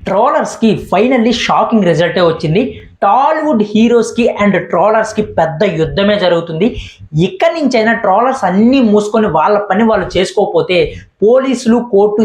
Trollers కి finally shocking రిజల్టే వచ్చింది. Tollywood heroes కి అండ్ ట్రోలర్స్ కి పెద్ద యుద్ధమే జరుగుతుంది. ఇక్కడి నుంచైనా ట్రోలర్స్ అన్నీ మూసుకొని వాళ్ళ పని వాళ్ళు చేసుకోకపోతే పోలీసులు కోర్టు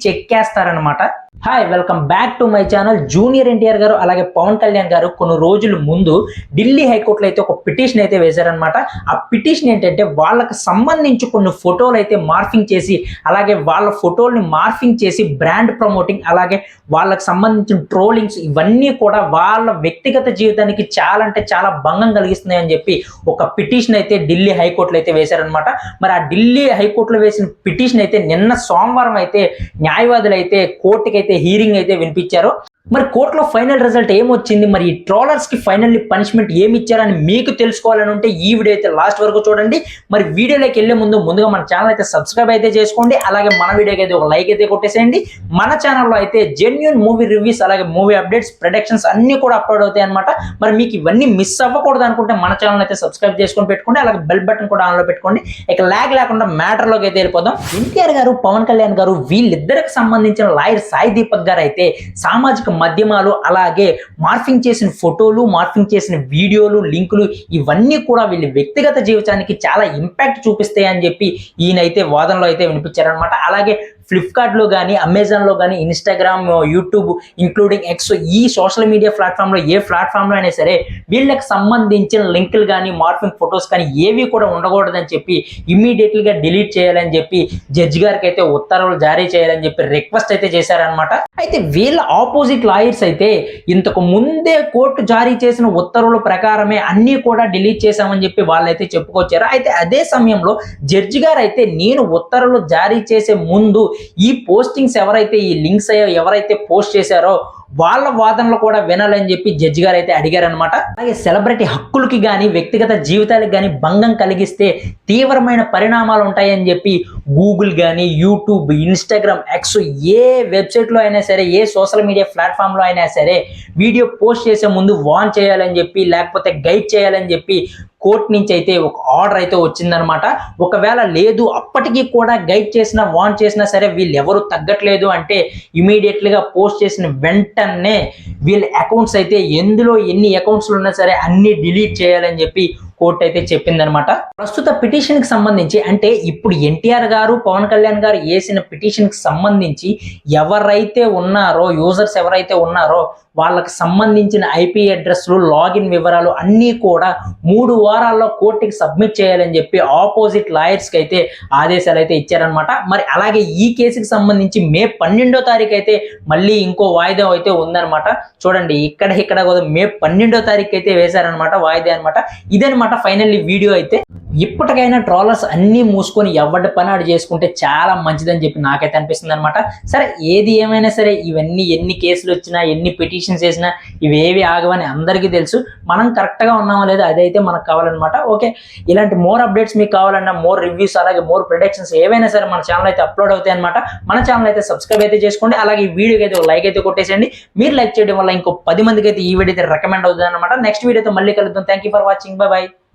చెక్కేస్తారనమాట. Hi, welcome back to my channel. Junior NTR గారు అలాగే పవన్ కళ్యాణ్ గారు కొన్ని రోజుల ముందు ఢిల్లీ హైకోర్టులో అయితే ఒక పిటిషన్ అయితే వేశారనమాట. ఆ పిటిషన్ ఏంటంటే వాళ్ళకి సంబంధించి కొన్ని ఫోటోలు అయితే మార్ఫింగ్ చేసి, అలాగే వాళ్ళ ఫోటోల్ని మార్ఫింగ్ చేసి బ్రాండ్ ప్రమోటింగ్, అలాగే వాళ్ళకి సంబంధించిన ట్రోలింగ్స్ ఇవన్నీ కూడా వాళ్ళ వ్యక్తిగత జీవితానికి చాలా అంటే చాలా భంగం కలిగిస్తున్నాయని చెప్పి ఒక పిటిషన్ అయితే ఢిల్లీ హైకోర్టులో అయితే వేశారనమాట. మరి ఆ ఢిల్లీ హైకోర్టులో వేసిన పిటిషన్ అయితే నిన్న సోమవారం అయితే న్యాయవాదులు అయితే కోర్టుకి అయితే హీరింగ్ అయితే వినిపించారు. మరి కోర్టులో ఫైనల్ రిజల్ట్ ఏమొచ్చింది, మరి ఈ ట్రోలర్స్ కి ఫైనల్లీ పనిష్మెంట్ ఏమి ఇచ్చారని మీకు తెలుసుకోవాలని ఉంటే ఈ వీడియో అయితే లాస్ట్ వరకు చూడండి. మరి వీడియోలోకి వెళ్ళే ముందుగా మన ఛానల్ అయితే సబ్స్క్రైబ్ అయితే చేసుకోండి, అలాగే మన వీడియోకి అయితే ఒక లైక్ అయితే కొట్టేసేయండి. మన ఛానల్లో అయితే జెన్యూన్ మూవీ రివ్యూస్, అలాగే మూవీ అప్డేట్స్, ప్రొడక్షన్స్ అన్ని కూడా అప్లోడ్ అవుతాయి అనమాట. మరి మీకు ఇవన్నీ మిస్ అవ్వకూడదు అనుకుంటే మన ఛానల్ అయితే సబ్స్క్రైబ్ చేసుకొని పెట్టుకోండి, అలాగే బెల్ బటన్ కూడా ఆన్లో పెట్టుకోండి. ఇక లాగ్ లేకుండా మ్యాటర్లోకి అయితే వెళ్ళిపోదాం. ఎన్టీఆర్ గారు, పవన్ కళ్యాణ్ గారు వీళ్ళిద్దరికి సంబంధించిన లాయర్ సాయి దీపక్ గారు అయితే సామాజిక మాధ్యమాలు, అలాగే మార్ఫింగ్ చేసిన ఫోటోలు, మార్ఫింగ్ చేసిన వీడియోలు, లింకులు ఇవన్నీ కూడా వీళ్ళ వ్యక్తిగత జీవితానికి చాలా ఇంపాక్ట్ చూపిస్తాయి అని చెప్పి ఈయనైతే వాదనలో అయితే వినిపించారనమాట. అలాగే ఫ్లిప్కార్ట్లో కానీ, అమెజాన్లో కానీ, ఇన్స్టాగ్రామ్, యూట్యూబ్ ఇంక్లూడింగ్ ఎక్స్, ఈ సోషల్ మీడియా ప్లాట్ఫామ్లో ఏ ప్లాట్ఫామ్లో అయినా సరే వీళ్ళకి సంబంధించిన లింకులు కానీ, మార్ఫింగ్ ఫొటోస్ కానీ ఏవి కూడా ఉండకూడదని చెప్పి ఇమ్మీడియట్లీగా డిలీట్ చేయాలని చెప్పి జడ్జి గారికి అయితే ఉత్తర్వులు జారీ చేయాలని చెప్పి రిక్వెస్ట్ అయితే చేశారనమాట. అయితే వీళ్ళ ఆపోజిట్ లాయర్స్ అయితే ఇంతకు ముందే కోర్టు జారీ చేసిన ఉత్తర్వుల ప్రకారమే అన్నీ కూడా డిలీట్ చేశామని చెప్పి వాళ్ళైతే చెప్పుకొచ్చారు. అయితే అదే సమయంలో జడ్జి గారు అయితే నేను ఉత్తర్వులు జారీ చేసే ముందు ఈ పోస్టింగ్స్ ఎవరైతే, ఈ లింక్స్ ఎవరైతే పోస్ట్ చేశారో వాళ్ళ వాదనలు కూడా వినాలని చెప్పి జడ్జి గారు అయితే అడిగారనమాట. అలాగే సెలబ్రిటీ హక్కులకి కానీ, వ్యక్తిగత జీవితాలకు కానీ భంగం కలిగిస్తే తీవ్రమైన పరిణామాలు ఉంటాయని చెప్పి గూగుల్ కానీ, యూట్యూబ్, ఇన్స్టాగ్రామ్, ఎక్స్ ఏ వెబ్సైట్లో అయినా సరే, ఏ సోషల్ మీడియా ప్లాట్ఫామ్లో అయినా సరే వీడియో పోస్ట్ చేసే ముందు వార్న్ చేయాలని చెప్పి, లేకపోతే గైడ్ చేయాలని చెప్పి కోర్టు నుంచి అయితే ఒక ఆర్డర్ అయితే వచ్చిందనమాట. ఒకవేళ లేదు, అప్పటికీ కూడా గైడ్ చేసినా, వార్న్ చేసినా సరే వీళ్ళు ఎవరు తగ్గట్లేదు అంటే ఇమీడియట్లీగా పోస్ట్ చేసిన వెంటనే వీళ్ళ అకౌంట్స్ అయితే ఎందులో ఎన్ని అకౌంట్స్లు ఉన్నా సరే అన్ని డిలీట్ చేయాలని చెప్పి కోర్టు అయితే చెప్పిందనమాట. ప్రస్తుత పిటిషన్ కి సంబంధించి, అంటే ఇప్పుడు ఎన్టీఆర్ గారు, పవన్ కళ్యాణ్ గారు వేసిన పిటిషన్ కి సంబంధించి ఎవరైతే ఉన్నారో, యూజర్స్ ఎవరైతే ఉన్నారో వాళ్ళకి సంబంధించిన ఐపీ అడ్రస్లు, లాగిన్ వివరాలు అన్నీ కూడా 3 వారాల్లో కోర్టుకి సబ్మిట్ చేయాలని చెప్పి ఆపోజిట్ లాయర్స్కి అయితే ఆదేశాలు అయితే ఇచ్చారనమాట. మరి అలాగే ఈ కేసుకి సంబంధించి మే 12వ తారీఖు అయితే మళ్ళీ ఇంకో వాయిదా అయితే ఉందనమాట. చూడండి, ఇక్కడ కూడా మే 12వ తారీఖు అయితే వేశారనమాట వాయిదా అనమాట. ఇదనమాట ఫైనల్లీ వీడియో అయితే. ఇప్పటికైనా ట్రోలర్స్ అన్నీ మూసుకొని ఎవరి పని ఆడు చేసుకుంటే చాలా మంచిదని చెప్పి నాకైతే అనిపిస్తుంది అనమాట. సరే, ఏది ఏమైనా సరే ఇవన్నీ ఎన్ని కేసులు వచ్చినా, ఎన్ని పిటిషన్స్ వేసినా ఇవేవి ఆగవని అందరికీ తెలుసు. మనం కరెక్ట్గా ఉన్నామో లేదో అదైతే మనకు కావాలన్నమాట. ఓకే, ఇలాంటి మోర్ అప్డేట్స్ మీకు కావాలన్నా, మోర్ రివ్యూస్, అలాగే మోర్ ప్రొడక్షన్స్ ఏవైనా సరే మన ఛానల్ అయితే అప్లోడ్ అవుతాయి అనమాట. మన ఛానల్ అయితే సబ్స్క్రైబ్ అయితే చేసుకోండి, అలాగే ఈ వీడియోకి అయితే ఒక లైక్ అయితే కొట్టేసేయండి. మీరు లైక్ చేయడం వల్ల ఇంకో 10 మందికి అయితే ఈ వీడియో అయితే రికమెండ్ అవుతుంది అనమాట. నెక్స్ట్ వీడియోతో మళ్ళీ కలుద్దాం. Thank you for watching. By by.